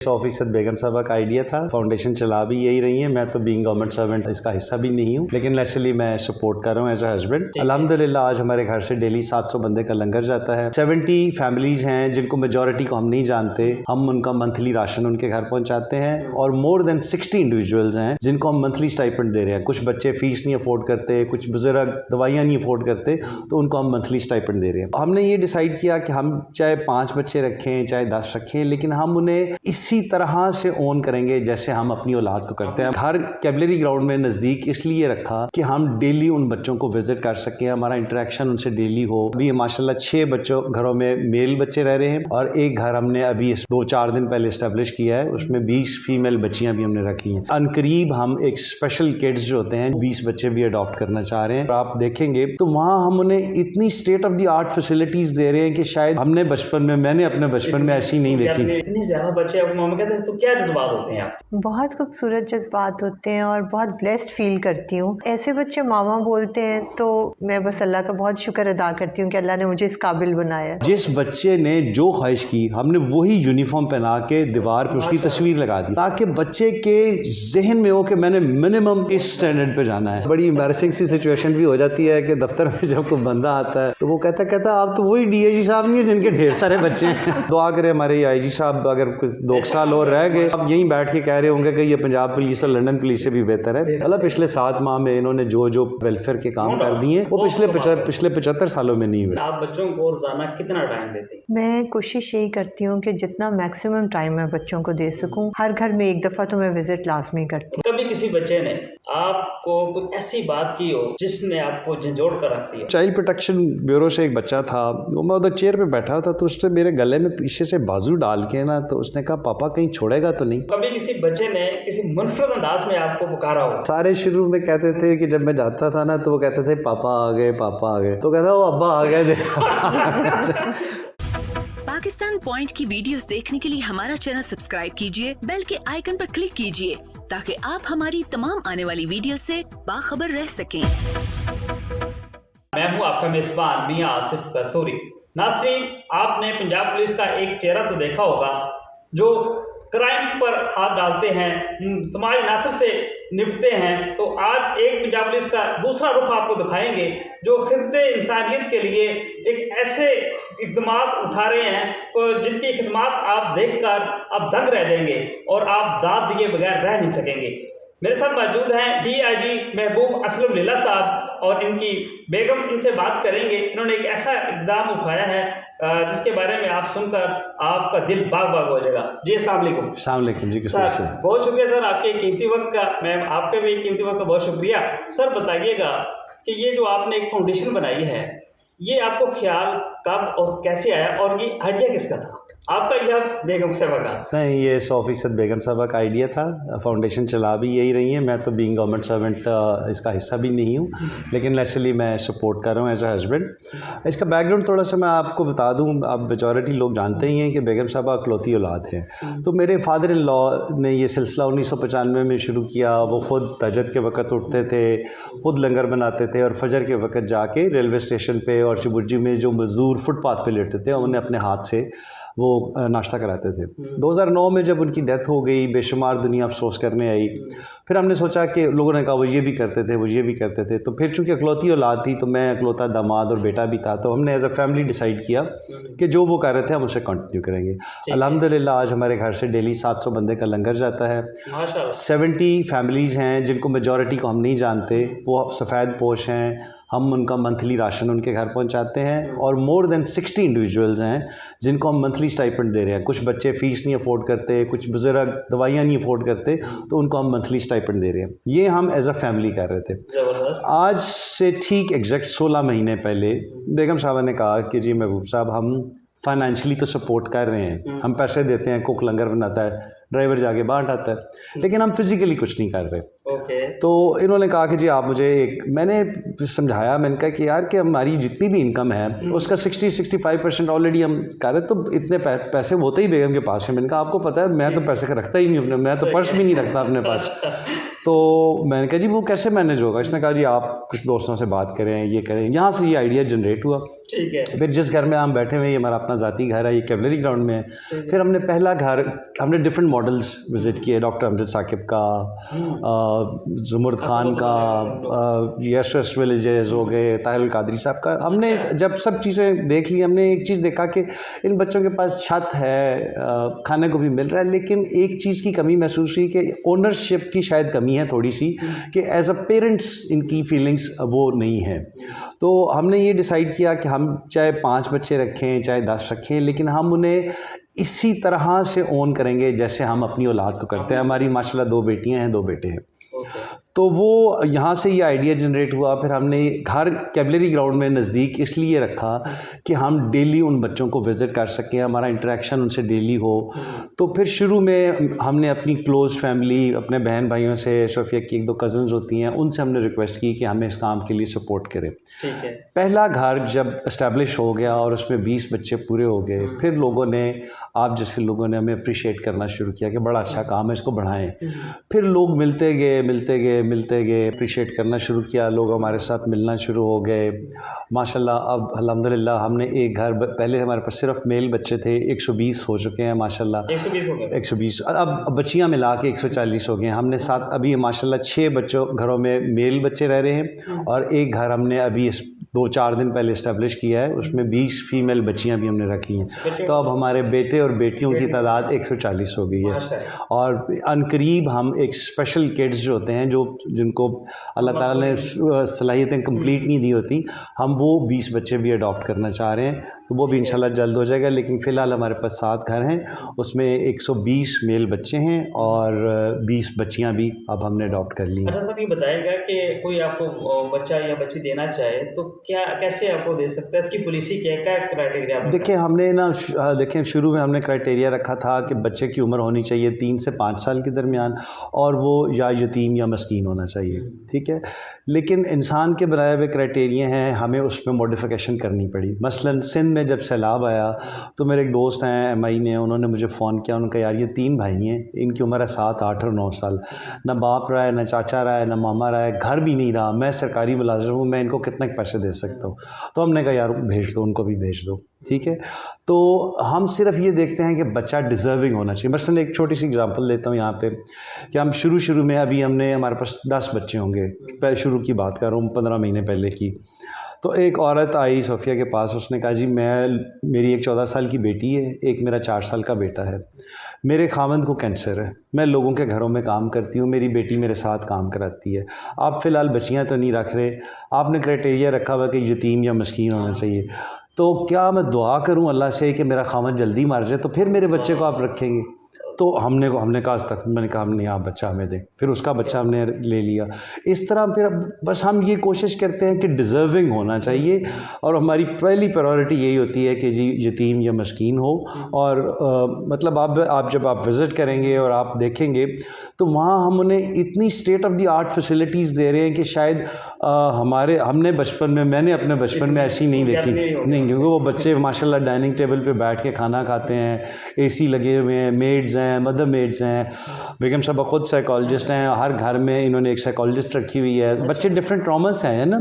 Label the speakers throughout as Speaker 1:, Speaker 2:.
Speaker 1: 100% बेगम साहबा का आइडिया था। फाउंडेशन चला भी यही रही है। मैं तो बीइंग गवर्नमेंट सर्वेंट इसका हिस्सा भी नहीं हूँ, लेकिन नेचुरली मैं सपोर्ट कर रहा हूँ एज अ हस्बैंड। अल्हम्दुलिल्लाह आज हमारे घर से डेली 700 बंदे का लंगर जाता है। 70 फैमिलीज हैं जिनको मेजॉरिटी को हम नहीं जानते, हम उनका मंथली राशन उनके घर पहुँचाते हैं। और मोर देन 60 इंडिविजुअल्स हैं जिनको हम मंथली स्टाइपेंड दे रहे हैं। कुछ बच्चे फीस नहीं अफोर्ड करते, कुछ बुजुर्ग दवाइयाँ नहीं अफोर्ड करते, तो उनको हम मंथली स्टाइपेंड दे रहे हैं। हमने ये डिसाइड किया कि हम चाहे 5 बच्चे रखें चाहे 10 रखें, लेकिन हम उन्हें इसी तरह से ओन करेंगे जैसे हम अपनी औलाद को करते हैं। हर कैबलरी ग्राउंड में नज़दीक इसलिए रखा कि हम डेली उन बच्चों को विजिट कर सकें, हमारा इंटरेक्शन उनसे डेली हो। अभी माशाल्लाह 6 बच्चों घरों में मेल बच्चे रह रहे हैं और एक घर हमने अभी 2-4 दिन पहले इस्टेब्लिश किया है, उसमें 20 फीमेल बच्चियां भी हमने रखी हैं। अनकरीब हम एक स्पेशल किड्स जो होते हैं 20 बच्चे भी अडॉप्ट करना चाह रहे हैं। और आप देखेंगे तो वहाँ हम उन्हें इतनी state of the art facilities दे रहे हैं कि शायद हमने बचपन में, मैंने अपने बचपन में ऐसी नहीं देखी।
Speaker 2: इतनी ज्यादा बच्चे कहते हैं तो क्या जज्बात होते हैं आप?
Speaker 3: बहुत खूबसूरत जज्बात होते हैं और बहुत ब्लेस्ड फील करती हूँ। ऐसे बच्चे मामा बोलते हैं तो मैं बस अल्लाह का बहुत शुक्र अदा करती हूँ कि अल्लाह ने मुझे इस काबिल बनाया।
Speaker 1: जिस बच्चे ने जो ख्वाहिश की हमने वही यूनिफॉर्म पहना के दीवार पे उसकी तस्वीर लगा दी, ताकि बच्चे के जहन में हो कि मैंने मिनिमम इस स्टैंडर्ड पे जाना है। बड़ी एम्बैरेसिंग सी सिचुएशन भी हो जाती है कि दफ्तर में जब कोई बंदा आता है तो वो कहता आप तो वही डीआईजी साहब नहीं है जिनके ढेर सारे बच्चे हैं। दुआ करें हमारे आईजी साहब अगर कुछ 2 साल और रह गए, अब यहीं बैठ के कह रहे होंगे कि ये पंजाब पुलिस और लंदन पुलिस से भी बेहतर है। मतलब पिछले 7 माह में इन्होंने जो वेलफेयर के काम कर दिए वो पिछले 75 सालों में नहीं हुए।
Speaker 2: आप बच्चों को रोजाना कितना टाइम देते हैं?
Speaker 3: मैं कोशिश यही करती हूँ कि जितना मैक्सिमम टाइम मैं बच्चों को दे सकूँ, हर घर में एक दफ़ा तो मैं विजिट लाजमी करती हूँ।
Speaker 2: कभी किसी बच्चे ने आपको कुछ ऐसी बात की हो जिसने आपको झंझोड़ कर रख दिया?
Speaker 1: चाइल्ड प्रोटेक्शन ब्यूरो से एक बच्चा था, वो मैं उधर चेयर पे बैठा था तो उसने मेरे गले में पीछे से बाजू डाल के ना, तो उसने कहा पापा कहीं छोड़ेगा तो नहीं।
Speaker 2: कभी किसी बच्चे ने किसी मुनफरद अंदाज में आपको पुकारा हो?
Speaker 1: सारे शुरू में कहते थे कि जब मैं जाता था ना तो वो कहते थे पापा आ गए, तो कहता वो अब्बा आ गए।
Speaker 4: पाकिस्तान पॉइंट की वीडियोस देखने के लिए हमारा चैनल सब्सक्राइब कीजिए, बेल के आइकन पर क्लिक कीजिए ताकि आप हमारी तमाम आने वाली वीडियो से बाखबर रह सकें।
Speaker 2: मैं हूं आपका मेजबान मियां आसिफ कसूरी। नाज़रीन, आपने पंजाब पुलिस का एक चेहरा तो देखा होगा जो क्राइम पर हाथ डालते हैं, समाज नासर से निपटते हैं। तो आज एक पंजाब पुलिस का दूसरा रुख आपको दिखाएंगे जो खिदमत इंसानियत के लिए एक ऐसे इक़दाम उठा रहे हैं तो जिनकी खिदमत आप देखकर आप दंग रह जाएंगे और आप दाद दिए बगैर रह नहीं सकेंगे। मेरे साथ मौजूद हैं डीआईजी महबूब असलम लीला साहब और इनकी बेगम। इनसे बात करेंगे। इन्होंने एक ऐसा इक़दाम उठाया है जिसके बारे में आप सुनकर आपका दिल बाग बाग हो जाएगा। जी अस्सलाम वालेकुम।
Speaker 1: जी
Speaker 2: सर, बहुत शुक्रिया सर आपके कीमती वक्त का। मैं आपके भी कीमती वक्त का बहुत शुक्रिया। सर बताइएगा कि ये जो आपने एक फाउंडेशन बनाई है, ये आपको ख्याल कब और कैसे आया और ये आइडिया किसका था, आपका या बेगम साहबा का?
Speaker 1: नहीं, ये 100% बेगम साहबा का आइडिया था। फाउंडेशन चला भी यही रही है। मैं तो बीइंग गवर्नमेंट सर्वेंट इसका हिस्सा भी नहीं हूँ, लेकिन नेचुरली मैं सपोर्ट कर रहा हूँ एज अ हस्बैंड। इसका बैकग्राउंड थोड़ा सा मैं आपको बता दूँ। अब मेजॉरिटी लोग जानते ही हैं कि बेगम साहबा अकलौती औलाद हैं। तो मेरे फादर इन लॉ ने ये सिलसिला 1995 में शुरू किया। वो ख़ुद तहज्जुद के वक्त उठते थे, ख़ुद लंगर बनाते थे और फजर के वक्त जाके रेलवे स्टेशन पर और शिबुर्जी में जो मज़दूर फुटपाथ पर लेटते थे उन्हें अपने हाथ से वो नाश्ता कराते थे। 2009 में जब उनकी डेथ हो गई, बेशुमार दुनिया अफसोस करने आई। फिर हमने सोचा कि लोगों ने कहा वो ये भी करते थे, तो फिर चूँकि अकलौती औलाद थी तो मैं अकलौता दामाद और बेटा भी था, तो हमने एज अ फैमिली डिसाइड किया कि जो वो कर रहे थे हम उसे कंटिन्यू करेंगे। अल्हम्दुलिल्लाह आज हमारे घर से डेली 700 बंदे का लंगर जाता है। 70 फैमिलीज़ हैं जिनको मेजॉरिटी को हम नहीं जानते, वो सफ़ेद पोश हैं। हम उनका मंथली राशन उनके घर पहुंचाते हैं। और मोर देन 60 इंडिविजुअल्स हैं जिनको हम मंथली स्टाइपेंड दे रहे हैं। कुछ बच्चे फ़ीस नहीं अफोर्ड करते, कुछ बुजुर्ग दवाइयाँ नहीं अफोर्ड करते, तो उनको हम मंथली स्टाइपेंड दे रहे हैं। ये हम एज अ फैमिली कर रहे थे। आज से ठीक एग्जैक्ट 16 महीने पहले बेगम साहबा ने कहा कि जी महबूब साहब, हम फाइनेंशियली तो सपोर्ट कर रहे हैं, हम पैसे देते हैं, कुक लंगर बनाता है, ड्राइवर जाके बांट आता है, लेकिन हम फिज़िकली कुछ नहीं कर रहे।
Speaker 2: ओके।
Speaker 1: तो इन्होंने कहा कि जी आप मुझे मैंने समझाया, मैंने कहा कि यार कि हमारी जितनी भी इनकम है उसका 60-65% ऑलरेडी हम कर रहे, तो इतने पैसे होते ही बेगम के पास है। मैंने कहा आपको पता है मैं तो पैसे रखता ही नहीं अपने, मैं तो पर्स भी नहीं रखता अपने पास। तो मैंने कहा जी वो कैसे मैनेज होगा? इसने कहा जी आप कुछ दोस्तों से बात करें, ये करें। यहाँ से ये आइडिया जनरेट हुआ।
Speaker 2: ठीक है।
Speaker 1: फिर जिस घर में हम बैठे हुए हैं, ये हमारा अपना ज़ाती घर है, ये कैवलरी ग्राउंड में है। फिर हमने पहला घर, हमने डिफरेंट मॉडल्स विज़िट किए, डॉक्टर अमजद साकिब का, जुमर्द खान का, यश वेस्ट विलेजेस हो गए, ताहिर कादरी साहब का। हमने जब सब चीज़ें देख ली, हमने एक चीज़ देखा कि इन बच्चों के पास छत है, खाने को भी मिल रहा है, लेकिन एक चीज़ की कमी महसूस हुई कि ओनरशिप की शायद कमी है थोड़ी सी, कि एज अ पेरेंट्स इनकी फीलिंग्स वो नहीं है। तो हमने ये डिसाइड किया कि हम चाहे 5 बच्चे रखें चाहे 10 रखें, लेकिन हम उन्हें इसी तरह से ओन करेंगे जैसे हम अपनी औलाद को करते हैं। हमारी माशाल्लाह 2 बेटियां हैं, 2 बेटे हैं। तो वो यहाँ से ये आइडिया जनरेट हुआ। फिर हमने घर कैवलरी ग्राउंड में नज़दीक इसलिए रखा कि हम डेली उन बच्चों को विज़िट कर सकें, हमारा इंटरेक्शन उनसे डेली हो। तो फिर शुरू में हमने अपनी क्लोज़ फैमिली, अपने बहन भाइयों से, सोफिया की 1-2 कज़न्स होती हैं, उनसे हमने रिक्वेस्ट की कि हमें इस काम के लिए सपोर्ट करें।
Speaker 2: ठीक है।
Speaker 1: पहला घर जब इस्टेब्लिश हो गया और उसमें 20 बच्चे पूरे हो गए, फिर लोगों ने, आप जैसे लोगों ने हमें अप्रिशिएट करना शुरू किया कि बड़ा अच्छा काम है, इसको बढ़ाएं। फिर लोग मिलते गए अप्रिशिएट करना शुरू किया, लोग हमारे साथ मिलना शुरू हो गए। माशाल्लाह अब अल्हम्दुलिल्लाह हमने एक घर, पहले हमारे पास सिर्फ मेल बच्चे थे, 120 हो चुके हैं माशाल्लाह।
Speaker 2: 120 हो गए।
Speaker 1: 120 और अब बच्चियां मिला के 140 हो गए। हमने 7 अभी माशाल्लाह 6 बच्चों घरों में मेल बच्चे रह रहे हैं, और एक घर हमने अभी 2-4 दिन पहले इस्टेब्लिश किया है, उसमें 20 फीमेल बच्चियां भी हमने रखी हैं। तो अब हमारे बेटे और बेटियों की तादाद 140 हो गई है। और अनकरीब हम एक स्पेशल किड्स जो होते हैं, जिनको अल्लाह ताला ने सलाहियतें कंप्लीट नहीं दी होती, हम वो 20 बच्चे भी अडॉप्ट करना चाह रहे हैं। तो वो भी इंशाल्लाह जल्द हो जाएगा। लेकिन फ़िलहाल हमारे पास 7 घर हैं, उसमें 120 मेल बच्चे हैं और 20 बच्चियां भी अब हमने अडॉप्ट कर ली हैं।
Speaker 2: अच्छा सर, ये बताइएगा कि कोई आपको बच्चा या बच्ची देना चाहे तो क्या, कैसे आपको दे सकता है? इसकी पॉलिसी क्या है, क्या क्राइटेरिया?
Speaker 1: देखिए हमने ना देखें शुरू में हमने क्राइटेरिया रखा था कि बच्चे की उम्र होनी चाहिए 3 से 5 साल के दरमियान, और वो या यतीम या मस्कीन होना चाहिए। ठीक है, लेकिन इंसान के बनाए हुए क्राइटेरिया हैं, हमें उसमें मॉडिफिकेशन करनी पड़ी। मसलन सिंध में जब सैलाब आया तो मेरे एक दोस्त हैं MI में, उन्होंने मुझे फ़ोन किया, उन्होंने कहा यार ये 3 भाई हैं, इनकी उम्र है 7, 8 और 9 साल, ना बाप रहा है, ना चाचा रहा है, ना मामा रहा है, घर भी नहीं रहा, मैं सरकारी मुलाजिम हूँ, मैं इनको कितने पैसे दे सकता हूँ? तो हमने कहा यार भेज दो, उनको भी भेज दो। ठीक है, तो हम सिर्फ ये देखते हैं कि बच्चा डिज़र्विंग होना चाहिए। मसलन एक छोटी सी एग्जांपल देता हूँ यहाँ पे कि हम शुरू में अभी हमारे पास 10 बच्चे होंगे, शुरू की बात कर रहा हूँ, 15 महीने पहले की। तो एक औरत आई सोफिया के पास, उसने कहा जी मेरी एक 14 साल की बेटी है, एक मेरा 4 साल का बेटा है, मेरे खामंद को कैंसर है, मैं लोगों के घरों में काम करती हूँ, मेरी बेटी मेरे साथ काम कराती है, आप फ़िलहाल बच्चियाँ तो नहीं रख रहे, आपने क्राइटेरिया रखा हुआ कि यतीम या मस्कीन होना चाहिए, तो क्या मैं दुआ करूँ अल्लाह से कि मेरा खामंद जल्दी मर जाए तो फिर मेरे बच्चे को आप रखेंगे? तो हमने कहा आज तक, मैंने कहा नहीं आप बच्चा हमें दें, फिर उसका बच्चा हमने ले लिया। इस तरह फिर बस हम ये कोशिश करते हैं कि डिज़र्विंग होना चाहिए, और हमारी पहली प्रायोरिटी यही होती है कि जी यतीम या मस्कीन हो। और मतलब आप जब आप विज़िट करेंगे और आप देखेंगे तो वहाँ हम उन्हें इतनी state of the art facilities दे रहे हैं कि शायद मैंने अपने बचपन में ऐसी नहीं देखी नहीं, क्योंकि वो बच्चे माशाल्लाह डाइनिंग टेबल पे बैठ के खाना खाते हैं, AC लगे हुए हैं, मेड्स हैं, मदर मेड्स हैं, बेगम साहबा खुद साइकोलॉजिस्ट हैं, हर घर में इन्होंने एक साइकोलॉजिस्ट रखी हुई है। बच्चे डिफरेंट ट्रॉमास हैं ना,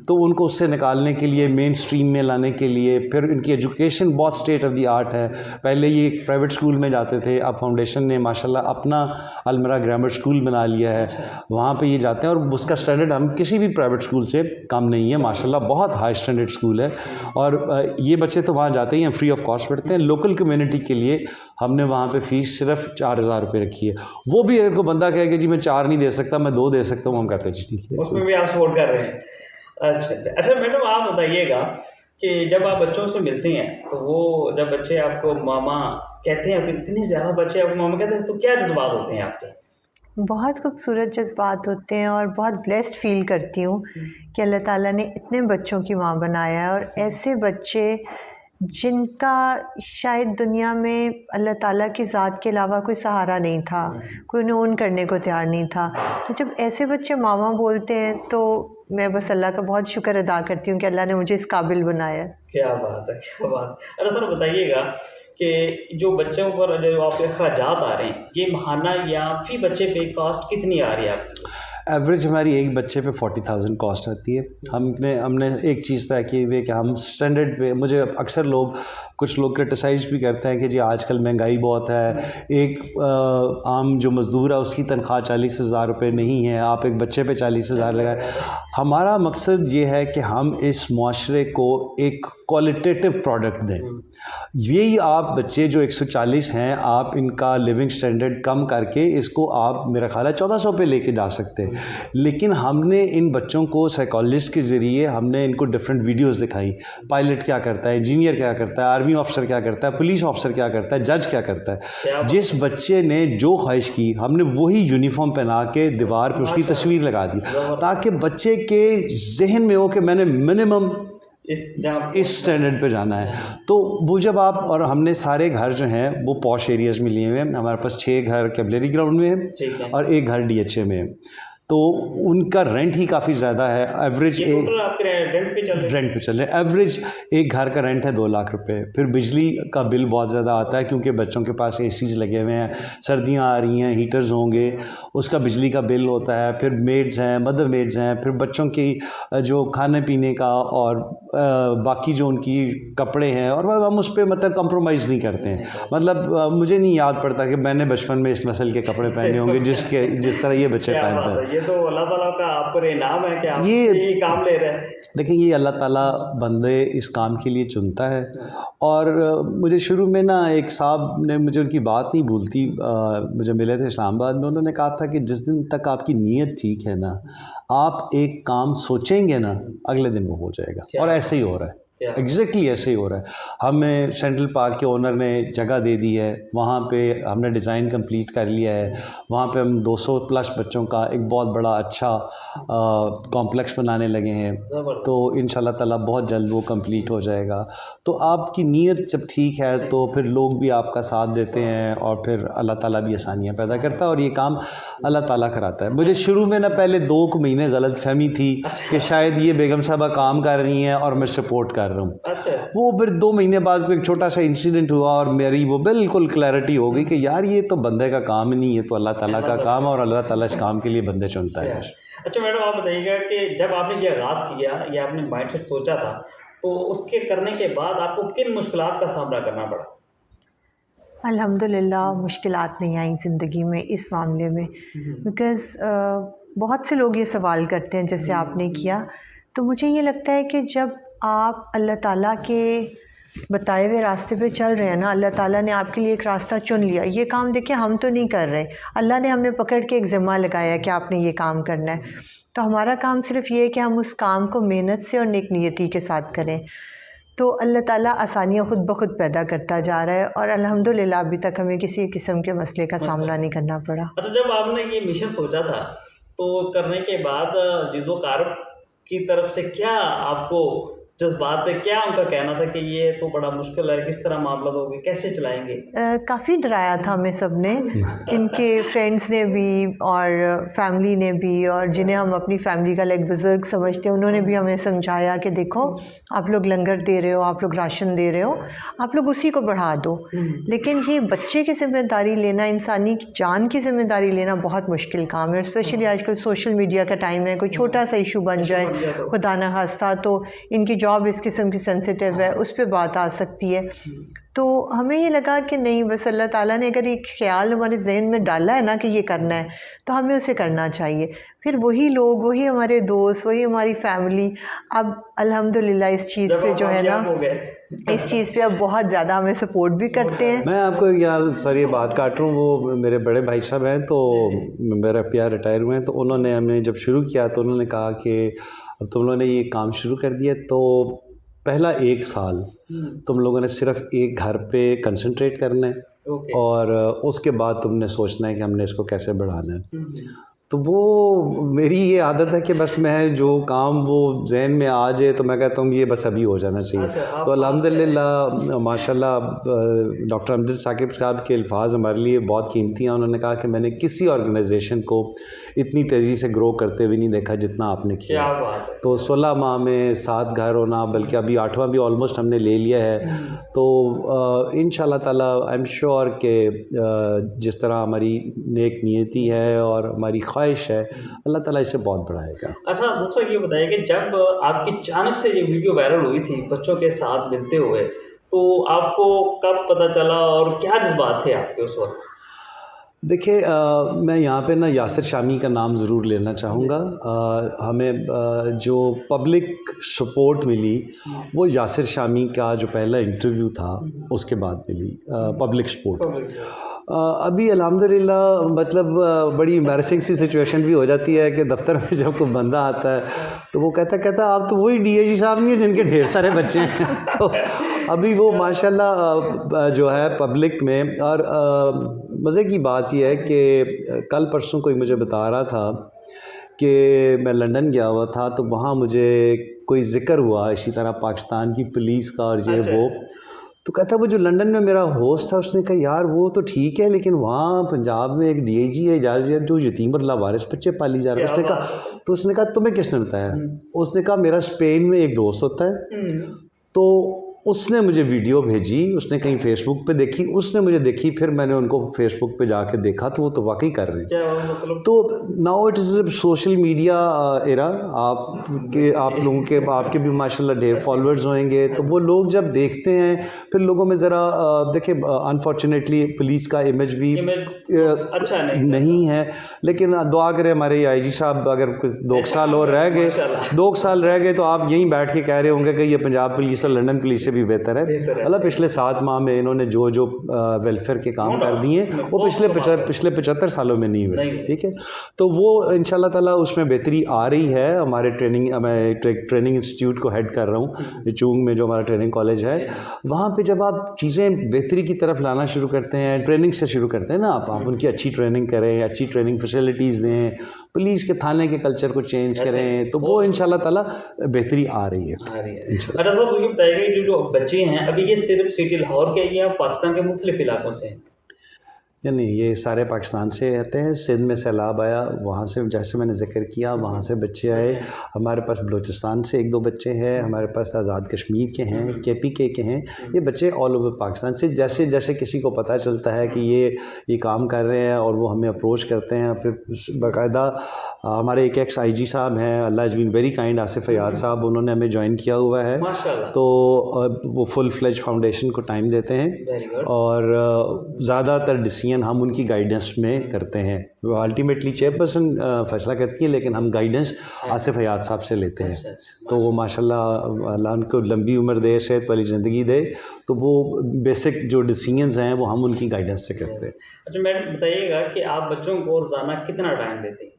Speaker 1: तो उनको उससे निकालने के लिए, मेन स्ट्रीम में लाने के लिए, फिर इनकी एजुकेशन बहुत स्टेट ऑफ द आर्ट है। पहले ये प्राइवेट स्कूल में जाते थे, अब फाउंडेशन ने माशाल्लाह अपना अलमरा ग्रामर स्कूल बना लिया है, वहाँ पे ये जाते हैं, और उसका स्टैंडर्ड हम किसी भी प्राइवेट स्कूल से कम नहीं है माशाल्लाह, बहुत हाई स्टैंडर्ड स्कूल है। और ये बच्चे तो वहाँ जाते ही हैं, फ्री ऑफ कॉस्ट पढ़ते हैं। लोकल कम्युनिटी के लिए हमने वहाँ पे फ़ीस सिर्फ 4000 रुपये रखी है। वो भी अगर कोई बंदा कहे कि जी मैं 4 नहीं दे सकता, मैं 2 दे सकता हूँ, हम कहते हैं जी ठीक है,
Speaker 2: उसमें भी आप सपोर्ट कर रहे हैं। अच्छा मैडम, आप बताइएगा कि जब आप बच्चों से मिलते हैं तो वो जब बच्चे आपको मामा कहते हैं, इतने ज़्यादा बच्चे आपको मामा कहते हैं, तो क्या जज्बात होते हैं आपके?
Speaker 3: बहुत खूबसूरत जज्बात होते हैं और बहुत ब्लेस्ड फ़ील करती हूँ कि अल्लाह ताला ने इतने बच्चों की माँ बनाया है, और ऐसे बच्चे जिनका शायद दुनिया में अल्लाह ताला की ज़ात के अलावा कोई सहारा नहीं था, कोई उन्हें ओन करने को तैयार नहीं था। तो जब ऐसे बच्चे मामा बोलते हैं तो मैं बस अल्लाह का बहुत शुक्र अदा करती हूँ कि अल्लाह ने मुझे इस काबिल बनाया।
Speaker 2: क्या बात है, क्या बात। अच्छा सर बताइएगा कि जो बच्चों पर जो आपके अखराजात आ रहे हैं, ये महाना या फ़ी बच्चे पे कॉस्ट कितनी आ रही है आपकी?
Speaker 1: एवरेज हमारी एक बच्चे पे 40,000 कॉस्ट आती है। हमने एक चीज़ तय की हुई है कि हम स्टैंडर्ड पे, मुझे अक्सर कुछ लोग क्रिटिसाइज़ भी करते हैं कि जी आजकल महंगाई बहुत है, एक आम जो मज़दूर है उसकी तनख्वाह 40,000 रुपये नहीं है, आप एक बच्चे पे 40,000 लगाएं। हमारा मकसद ये है कि हम इस मुआशरे को एक क्वालिटेटिव प्रोडक्ट दें। यही आप बच्चे जो 140 हैं, आप इनका लिविंग स्टैंडर्ड कम करके इसको आप मेरा ख्याल है 1400 पे लेके जा सकते हैं। लेकिन हमने इन बच्चों को साइकोलॉजिस्ट के ज़रिए हमने इनको डिफरेंट वीडियोस दिखाई, पायलट क्या करता है, इंजीनियर क्या करता है, आर्मी ऑफिसर क्या करता है, पुलिस ऑफिसर क्या करता है, जज क्या करता है। जिस बच्चे ने जो ख्वाहिश की हमने वही यूनिफॉर्म पहना के दीवार पे उसकी तस्वीर लगा दी, ताकि बच्चे के जहन में हो कि मैंने मिनिमम इस स्टैंडर्ड पे जाना है। तो वो जब आप, और हमने सारे घर जो हैं वो पॉश एरियाज़ में लिए हुए हैं। हमारे पास 6 घर कैवलरी ग्राउंड में है और 1 घर DHA में है, तो उनका रेंट ही काफ़ी ज़्यादा है। एवरेज रेंट पे चल रहे हैं। एवरेज एक घर का रेंट है 2 लाख रुपए। फिर बिजली का बिल बहुत ज़्यादा आता है क्योंकि बच्चों के पास ACs लगे हुए हैं, सर्दियाँ आ रही हैं, हीटर्स होंगे, उसका बिजली का बिल होता है। फिर मेड्स हैं, मदर मेड्स हैं, फिर बच्चों की जो खाने पीने का और बाकी जो उनकी कपड़े हैं, और हम उस पर मतलब कंप्रोमाइज़ नहीं करते हैं। मतलब मुझे नहीं याद पड़ता कि मैंने बचपन में इस नस्ल के कपड़े पहने होंगे जिस तरह ये बच्चे पहनते हैं।
Speaker 2: ये तो अल्लाह ताला का आप पर इनाम है कि आप ये काम ले रहे हैं।
Speaker 1: देखिए, ये अल्लाह ताला बंदे इस काम के लिए चुनता है। और मुझे शुरू में ना एक साहब ने, मुझे उनकी बात नहीं भूलती, मुझे मिले थे इस्लामाबाद में, उन्होंने कहा था कि जिस दिन तक आपकी नीयत ठीक है ना, आप एक काम सोचेंगे ना, अगले दिन वो हो जाएगा। और ऐसे ही हो रहा है, एग्जैक्टली ऐसे ही हो रहा है। हमें सेंट्रल पार्क के ओनर ने जगह दे दी है, वहाँ पे हमने डिज़ाइन कंप्लीट कर लिया है। वहाँ पे हम 200 प्लस बच्चों का एक बहुत बड़ा अच्छा कॉम्प्लेक्स बनाने लगे हैं, तो इंशाल्लाह ताला बहुत जल्द वो कंप्लीट हो जाएगा। तो आपकी नीयत जब ठीक है तो फिर लोग भी आपका साथ देते हैं और फिर अल्लाह ताला भी आसानियाँ पैदा करता है और ये काम अल्लाह ताला कराता है। मुझे शुरू में ना पहले 2 महीने गलत फहमी थी कि शायद ये बेगम साहबा काम कर रही हैं और मैं सपोर्ट कर रहा हूँ।
Speaker 2: अच्छा।
Speaker 1: वो फिर 2 महीने बाद एक छोटा सा इंसिडेंट हुआ और मेरी वो बिल्कुल क्लैरिटी हो गई कि यार ये तो बंदे का काम ही नहीं है, तो अल्लाह ताला का काम है और अल्लाह ताला इस काम के लिए बंदे चुनता है।
Speaker 2: अच्छा मैडम, आप बताइएगा कि जब आपने ये आगाज़ किया या आपने माइंडसेट सोचा था, तो उसके करने के बाद आपको किन मुश्किलात का सामना करना पड़ा?
Speaker 3: अल्हम्दुलिल्लाह मुश्किलात नहीं आई ज़िंदगी में इस मामले में, बिकॉज़ बहुत से लोग ये सवाल करते हैं जैसे आपने किया। तो मुझे ये लगता है कि जब आप अल्लाह ताला के बताए हुए रास्ते पे चल रहे हैं ना, अल्लाह ताला ने आपके लिए एक रास्ता चुन लिया। ये काम देखिए हम तो नहीं कर रहे, अल्लाह ने हमें पकड़ के एक ज़िम्मा लगाया कि आपने ये काम करना है। तो हमारा काम सिर्फ ये है कि हम उस काम को मेहनत से और नेक नियति के साथ करें। तो अल्लाह ताला आसानियाँ खुद ब खुद पैदा करता जा रहा है और अल्हम्दुलिल्लाह अभी तक हमें किसी किस्म के मसले का सामना नहीं करना पड़ा।
Speaker 2: अच्छा, जब आपने ये मिशन सोचा था तो करने के बाद अज़ीज़ो कारब की तरफ से क्या आपको जज्बात है, क्या उनका कहना था कि ये तो बड़ा मुश्किल है, किस तरह मामला होगी, कैसे चलाएंगे?
Speaker 3: काफ़ी डराया था हमें सब ने, इनके फ्रेंड्स ने भी और फैमिली ने भी, और जिन्हें हम अपनी फैमिली का लाइक बुज़ुर्ग समझते हैं उन्होंने भी हमें समझाया कि देखो आप लोग लंगर दे रहे हो, आप लोग राशन दे रहे हो, आप लोग उसी को बढ़ा दो। लेकिन ये बच्चे की ज़िम्मेदारी लेना, इंसानी जान की ज़िम्मेदारी लेना बहुत मुश्किल काम है। स्पेशली आजकल सोशल मीडिया का टाइम है, कोई छोटा सा इशू बन जाए खुदा न खास्ता तो इनकी जॉब इस किस्म की सेंसिटिव है, उस पर बात आ सकती है। तो हमें ये लगा कि नहीं, बस अल्लाह ताला ने अगर एक ख्याल हमारे जहन में डाला है ना कि ये करना है तो हमें उसे करना चाहिए। फिर वही लोग, वही हमारे दोस्त, वही हमारी फैमिली अब अल्हम्दुलिल्लाह इस चीज़ पे जो है ना, इस चीज़ पे अब बहुत ज़्यादा हमें सपोर्ट भी करते हैं।
Speaker 1: मैं आपको यहाँ सॉरी बात काट रहा हूँ, वो मेरे बड़े भाई साहब हैं, तो मेरा पिया रिटायर हुए हैं, तो उन्होंने हमने जब शुरू किया तो उन्होंने कहा कि अब तुम लोगों ने ये काम शुरू कर दिया तो पहला 1 साल तुम लोगों ने सिर्फ एक घर पे कंसंट्रेट करना है और उसके बाद तुमने सोचना है कि हमने इसको कैसे बढ़ाना है। तो वो मेरी ये आदत है कि बस मैं जो काम वो जहन में आ जाए तो मैं कहता हूँ ये बस अभी हो जाना चाहिए।
Speaker 2: अच्छा,
Speaker 1: तो अल्हम्दुलिल्लाह माशाल्लाह डॉक्टर अमजद साकिब साहब के अल्फाज हमारे लिए बहुत कीमती हैं। उन्होंने कहा कि मैंने किसी ऑर्गेनाइजेशन को इतनी तेज़ी से ग्रो करते हुए नहीं देखा जितना आपने किया।
Speaker 2: क्या बात है।
Speaker 1: तो 16 माह में 7 घर होना, बल्कि अभी 8वां भी ऑलमोस्ट हमने ले लिया है। तो इंशाल्लाह ताला आई एम श्योर कि जिस तरह हमारी नेक नियति है और हमारी ख्वाहिश है, अल्लाह ताला इसे बहुत बढ़ाएगा।
Speaker 2: अच्छा, दूसरा ये बताइए कि जब आपकी अचानक से ये वीडियो वायरल हुई थी बच्चों के साथ मिलते हुए, तो आपको कब पता चला और क्या जज्बात थे आपके उस वक्त?
Speaker 1: देखिए मैं यहाँ पे ना यासिर शामी का नाम ज़रूर लेना चाहूँगा। हमें जो पब्लिक सपोर्ट मिली वो यासिर शामी का जो पहला इंटरव्यू था उसके बाद मिली, पब्लिक सपोर्ट। अभी अल्हम्दुलिल्लाह मतलब बड़ी एम्बैरसिंग सी सिचुएशन भी हो जाती है कि दफ्तर में जब कोई बंदा आता है तो वो कहता आप तो वही डीएजी साहब नहीं है जिनके ढेर सारे बच्चे हैं। तो अभी वो माशाल्लाह जो है पब्लिक में। और मज़े की बात यह है कि कल परसों कोई मुझे बता रहा था कि मैं लंदन गया हुआ था, तो वहाँ मुझे कोई ज़िक्र हुआ इसी तरह पाकिस्तान की पुलिस का और ये वो। तो कहता वो जो लंदन में मेरा होस्ट था उसने कहा यार वो तो ठीक है लेकिन वहाँ पंजाब में एक डीआईजी है यार जो यतीम और लावारिस बच्चे पाली जा रहे हैं। उसने कहा तो उसने कहा तुम्हें किसने बताया? उसने कहा मेरा स्पेन में एक दोस्त होता है, तो उसने मुझे वीडियो भेजी, उसने कहीं फेसबुक पे देखी, उसने मुझे देखी, फिर मैंने उनको फेसबुक पे जाके देखा तो वो तो वाकई कर रहे हैं।
Speaker 2: मतलब
Speaker 1: तो now it is social media era. आप लोगों के आपके भी माशाल्लाह ढेर फॉलोअर्स होंगे, तो वो लोग जब देखते हैं फिर लोगों में ज़रा देखिए अनफॉर्चुनेटली पुलिस का इमेज भी
Speaker 2: अच्छा
Speaker 1: नहीं है, लेकिन दुआ करें हमारे आईजी साहब अगर कुछ 2 साल और रह गए, 2 साल रह गए तो आप यहीं बैठ के कह रहे होंगे कि ये पंजाब पुलिस और लंदन पुलिस भी बेहतर है। मतलब पिछले 7 माह में इन्होंने जो वेलफेयर के काम कर दिए वो पिछले 75 सालों में नहीं हुए। ठीक है, तो वो इंशाल्लाह ताला उसमें बेहतरी आ रही है। हमारे मैं ट्रेनिंग इंस्टीट्यूट को हेड कर रहा हूँ, चूंग में जो हमारा ट्रेनिंग कॉलेज है, वहाँ पे जब आप चीज़ें बेहतरी की तरफ लाना शुरू करते हैं, ट्रेनिंग से शुरू करते हैं ना, आप उनकी अच्छी ट्रेनिंग करें, अच्छी ट्रेनिंग फैसिलिटीज़ दें, पुलिस के थाने के कल्चर को चेंज करें, तो वो इंशाल्लाह ताला बेहतरी आ रही है।
Speaker 2: अच्छा सर, मुझे बताइएगा जो बच्चे हैं अभी ये सिर्फ सिटी लाहौर के या पाकिस्तान के मुख्तलिफ इलाकों से हैं?
Speaker 1: यानी ये सारे पाकिस्तान से रहते हैं। सिंध में सैलाब आया, वहाँ से जैसे मैंने जिक्र किया वहाँ से बच्चे आए। हमारे पास बलूचिस्तान से 1-2 बच्चे हैं, हमारे पास आज़ाद कश्मीर के हैं, KPK के हैं। ये बच्चे ऑल ओवर पाकिस्तान से जैसे जैसे किसी को पता चलता है कि ये काम कर रहे हैं और वो हमें अप्रोच करते हैं। फिर बाकायदा हमारे एक एक्स IG साहब हैं, Allah is been very kind, Asif Fayad साहब, उन्होंने हमें ज्वाइन किया हुआ है। तो वो फुल फ्लेज फाउंडेशन को टाइम देते हैं और ज़्यादातर डिसीजन हम उनकी गाइडेंस में करते हैं। वो अल्टीमेटली चेयरपर्सन फैसला करती है, लेकिन हम गाइडेंस आसिफ हयात साहब से लेते हैं। तो वो माशाल्लाह अल्लाह उनको लंबी उम्र दे, सेहत वाली ज़िंदगी दे, तो वो बेसिक जो डिसीजंस हैं वो हम उनकी गाइडेंस से करते हैं।
Speaker 2: अच्छा मैडम बताइएगा कि आप बच्चों को रोज़ाना कितना टाइम देते हैं?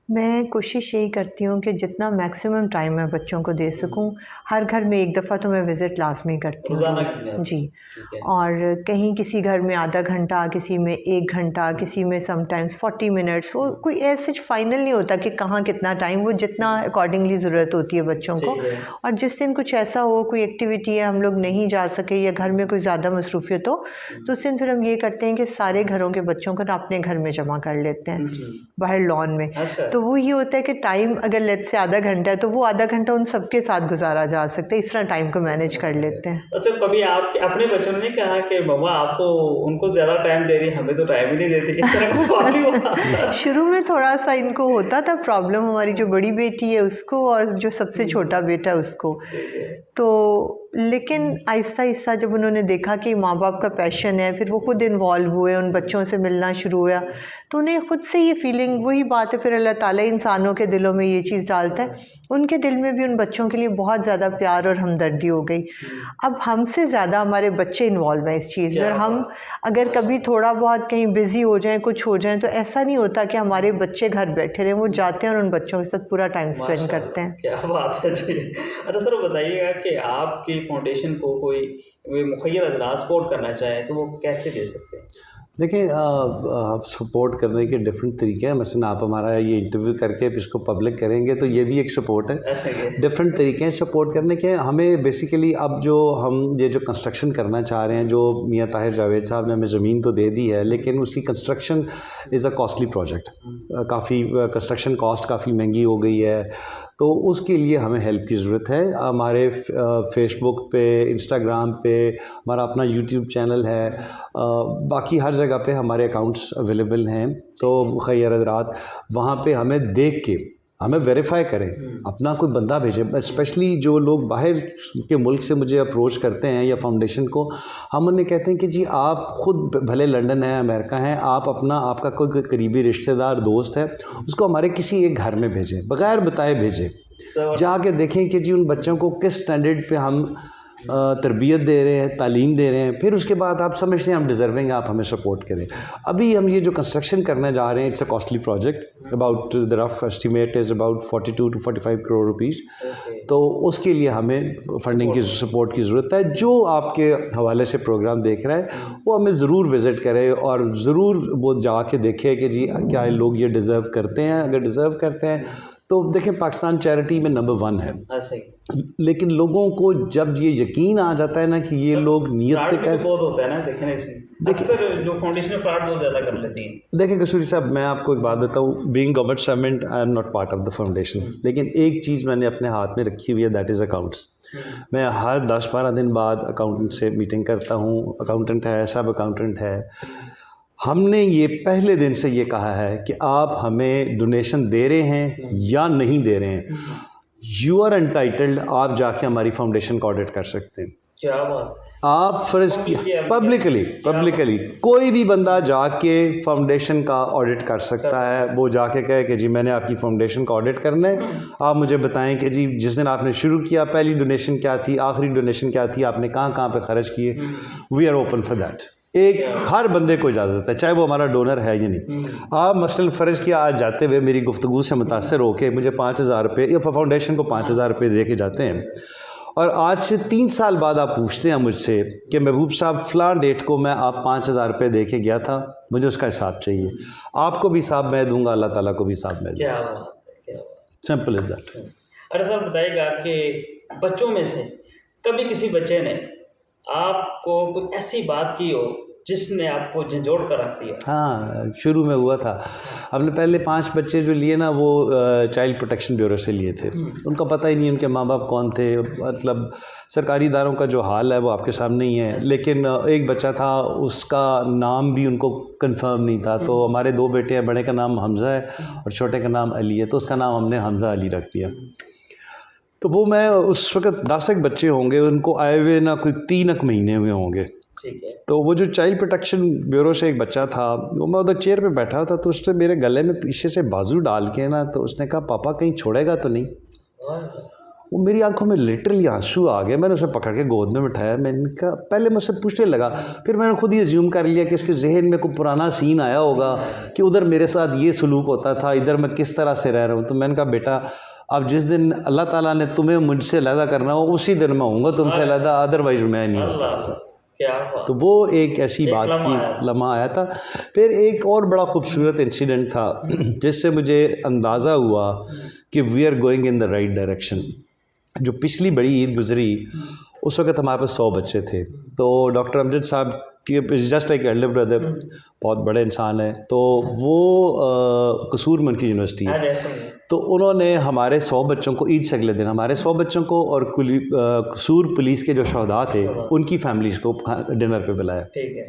Speaker 3: मैं कोशिश यही करती हूँ कि जितना मैक्सिमम टाइम मैं बच्चों को दे सकूँ। हर घर में 1 दफ़ा तो मैं विज़िट लाज़मी करती हूँ जी। और कहीं किसी घर में आधा घंटा, किसी में 1 घंटा, किसी में समटाइम्स 40 मिनट्स। वो कोई ऐसे फाइनल नहीं होता कि कहाँ कितना टाइम, वो जितना अकॉर्डिंगली ज़रूरत होती है बच्चों को। और जिस दिन कुछ ऐसा हो, कोई एक्टिविटी है, हम लोग नहीं जा सके या घर में कोई ज़्यादा मसरूफियत हो, तो उस दिन फिर हम ये करते हैं कि सारे घरों के बच्चों को ना अपने घर में जमा कर लेते हैं, बाहर लॉन में। तो वो ये होता है कि टाइम अगर लेट से आधा घंटा है तो वो आधा घंटा उन सबके साथ गुजारा जा सकता है। इस तरह टाइम को मैनेज कर लेते हैं।
Speaker 2: अच्छा, कभी आपके अपने बच्चों ने कहा कि मम्मा आप तो उनको ज़्यादा टाइम दे रही, हमें तो टाइम ही नहीं देती, इस तरह का सवाल नहीं हुआ? शुरू
Speaker 3: में थोड़ा सा इनको होता था प्रॉब्लम, हमारी जो बड़ी बेटी है उसको और जो सबसे छोटा बेटा है उसको। तो लेकिन आहिस्ता आहिस्ता जब उन्होंने देखा कि माँ बाप का पैशन है, फिर वो खुद इन्वॉल्व हुए, उन बच्चों से मिलना शुरू हुआ, तो उन्हें खुद से ये फीलिंग, वही बात है फिर अल्लाह ताला इंसानों के दिलों में ये चीज़ डालता है, उनके दिल में भी उन बच्चों के लिए बहुत ज़्यादा प्यार और हमदर्दी हो गई। अब हमसे ज़्यादा हमारे बच्चे इन्वॉल्व हैं इस चीज़ में, और हम अगर कभी थोड़ा बहुत कहीं बिज़ी हो जाएं, कुछ हो जाएं, तो ऐसा नहीं होता कि हमारे बच्चे घर बैठे रहें, वो जाते हैं और उन बच्चों के साथ पूरा टाइम स्पेंड करते हैं।
Speaker 2: क्या बात है जी। अच्छा सर बताइएगा कि आपकी फाउंडेशन को कोई मुखय्यर अजलास सपोर्ट करना चाहे तो वो कैसे दे सकते हैं?
Speaker 1: देखिए सपोर्ट करने के डिफरेंट तरीके हैं। मसलन आप हमारा ये इंटरव्यू करके इसको पब्लिक करेंगे तो ये भी एक सपोर्ट है। डिफरेंट तरीके हैं सपोर्ट करने के। हमें बेसिकली अब जो हम ये जो कंस्ट्रक्शन करना चाह रहे हैं, जो मियां ताहिर जावेद साहब ने हमें ज़मीन तो दे दी है, लेकिन उसकी construction is a costly project. काफ़ी कंस्ट्रक्शन कॉस्ट काफ़ी महंगी हो गई है, तो उसके लिए हमें हेल्प की ज़रूरत है। हमारे फेसबुक पे, इंस्टाग्राम पे हमारा अपना यूट्यूब चैनल है, बाकी हर जगह पे हमारे अकाउंट्स अवेलेबल हैं। तो खैर हज़रात वहाँ पे हमें देख के हमें वेरीफाई करें, अपना कोई बंदा भेजें। स्पेशली जो लोग बाहर के मुल्क से मुझे अप्रोच करते हैं या फाउंडेशन को, हम उन्हें कहते हैं कि जी आप खुद भले लंदन है, अमेरिका हैं, आप अपना आपका कोई करीबी रिश्तेदार दोस्त है, उसको हमारे किसी एक घर में भेजें, बगैर बताए भेजें। जाके देखें कि जी उन बच्चों को किस स्टैंडर्ड पे हम तरबियत दे रहे हैं, तालीम दे रहे हैं। फिर उसके बाद आप समझते हैं हम डिज़र्विंग हैं, आप हमें सपोर्ट करें। अभी हम ये जो कंस्ट्रक्शन करने जा रहे हैं, it's a costly project, about the rough estimate is about 42 to 45 crore rupees. तो उसके लिए हमें फंडिंग की सपोर्ट की ज़रूरत है। जो आपके हवाले से प्रोग्राम देख रहा है वो हमें ज़रूर विज़िट करे और ज़रूर वो जाके देखे कि जी क्या लोग ये डिज़र्व करते हैं। अगर डिज़र्व करते हैं तो देखें पाकिस्तान चैरिटी में नंबर 1 है, लेकिन लोगों को जब ये यकीन आ जाता है ना कि ये लोग नीयत से कर,
Speaker 2: बहुत होता है ना देखने से, अक्सर जो फाउंडेशन फ्रॉड बहुत ज़्यादा कर लेती हैं।
Speaker 1: देखें कसूरी साहब, मैं आपको एक बात बताऊँ, being government servant I am not part of the foundation, लेकिन एक चीज़ मैंने अपने हाथ में रखी हुई है, दैट इज़ अकाउंट्स। मैं हर 10-12 दिन बाद अकाउंटेंट से मीटिंग करता हूँ। अकाउंटेंट है, सब अकाउंटेंट है। हमने ये पहले दिन से ये कहा है कि आप हमें डोनेशन दे रहे हैं या नहीं दे रहे हैं, यू आर एंटाइटल्ड, आप जाके हमारी फाउंडेशन का ऑडिट कर सकते हैं।
Speaker 2: क्या बात,
Speaker 1: आप फ़र्ज़ किया पब्लिकली कोई भी बंदा जाके फाउंडेशन का ऑडिट कर सकता है। वो जाके कहे कि जी मैंने आपकी फाउंडेशन का ऑडिट करना है, आप मुझे बताएं कि जी जिस दिन आपने शुरू किया पहली डोनेशन क्या थी, आखिरी डोनेशन क्या थी, आपने कहाँ पे ख़र्च किए। We are open for that. एक हर बंदे को इजाज़त है, चाहे वो हमारा डोनर है या नहीं। आप मसलन फ़र्ज़ किया आज जाते हुए मेरी गुफ्तगू से मुतासर होकर मुझे 5,000 रुपये या फाउंडेशन को 5,000 रुपये दे के जाते हैं, और आज से 3 साल बाद आप पूछते हैं मुझसे कि महबूब साहब फ़लाँ डेट को मैं आप 5,000 रुपये दे के गया था, मुझे उसका हिसाब चाहिए। आपको भी हिसाब मैं दूंगा, अल्लाह ताला को भी हिसाब मैं दूंगा। Simple is that.
Speaker 2: अरे सर बताइएगा कि बच्चों में से कभी किसी बच्चे ने आपको कोई ऐसी बात की हो जिसने आपको झंझोड़ कर रख दिया?
Speaker 1: हाँ, शुरू में हुआ था। हमने पहले 5 बच्चे जो लिए ना वो चाइल्ड प्रोटेक्शन ब्यूरो से लिए थे। उनका पता ही नहीं उनके माँ बाप कौन थे। मतलब सरकारी इदारों का जो हाल है वो आपके सामने ही है। लेकिन एक बच्चा था, उसका नाम भी उनको कंफर्म नहीं था। तो हमारे 2 बेटे हैं, बड़े का नाम हमज़ा है और छोटे का नाम अली है, तो उसका नाम हमने हमज़ा अली रख दिया। तो वो मैं उस वक़्त 10 एक बच्चे होंगे, उनको आए हुए ना कोई 3 महीने हुए होंगे। तो वो जो चाइल्ड प्रोटेक्शन ब्यूरो से एक बच्चा था, वो मैं उधर चेयर पे बैठा था, तो उसने मेरे गले में पीछे से बाजू डाल के ना, तो उसने कहा पापा कहीं छोड़ेगा तो नहीं। वो मेरी आंखों में लिटरली आंसू आ गए। मैंने उसे पकड़ के गोद में बिठाया। मैंने कहा, पहले मुझसे पूछने लगा, फिर मैंने खुद ही अज्यूम कर लिया कि इसके जहन में कोई पुराना सीन आया होगा कि उधर मेरे साथ ये सलूक होता था, इधर मैं किस तरह से रह रहा हूँ। तो मैंने कहा बेटा, अब जिस दिन अल्लाह ताला ने तुम्हें मुझसे अलहदा करना हो उसी दिन मैं होऊंगा तुमसे अलहदा, अदरवाइज मैं नहीं होता। तो वो एक ऐसी बात की लम्हा आया था। फिर एक और बड़ा खूबसूरत इंसिडेंट था जिससे मुझे अंदाज़ा हुआ कि we are going in the right direction. जो पिछली बड़ी ईद गुजरी, उस वक़्त हमारे पास 100 बच्चे थे। तो डॉक्टर अमजद साहब कि जस्ट लाइक एल्डर ब्रदर, बहुत बड़े इंसान है। तो वो कसूर में उनकी यूनिवर्सिटी है, तो उन्होंने हमारे 100 बच्चों को ईद से अगले दिन हमारे 100 बच्चों को और कसूर पुलिस के जो शहदा थे उनकी फैमिलीज़ को डिनर पे बुलाया। ठीक है।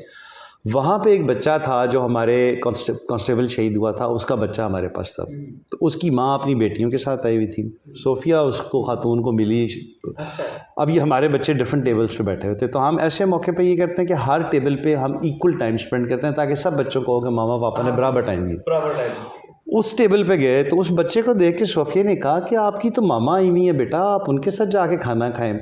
Speaker 1: वहाँ पे एक बच्चा था जो हमारे कांस्टेबल शहीद हुआ था, उसका बच्चा हमारे पास था। तो उसकी माँ अपनी बेटियों के साथ आई हुई थी, सोफिया उसको खातून को मिली। अब ये हमारे बच्चे डिफरेंट टेबल्स पे बैठे होते, तो हम ऐसे मौके पे ये करते हैं कि हर टेबल पे हम इक्वल टाइम स्पेंड करते हैं, ताकि सब बच्चों को हो कि मामा पापा ने बराबर टाइम दिया। उस टेबल पे गए तो उस बच्चे को देख के सोफिया ने कहा कि आपकी तो मामा आई हुई है बेटा, आप उनके साथ जाके खाना खाएं।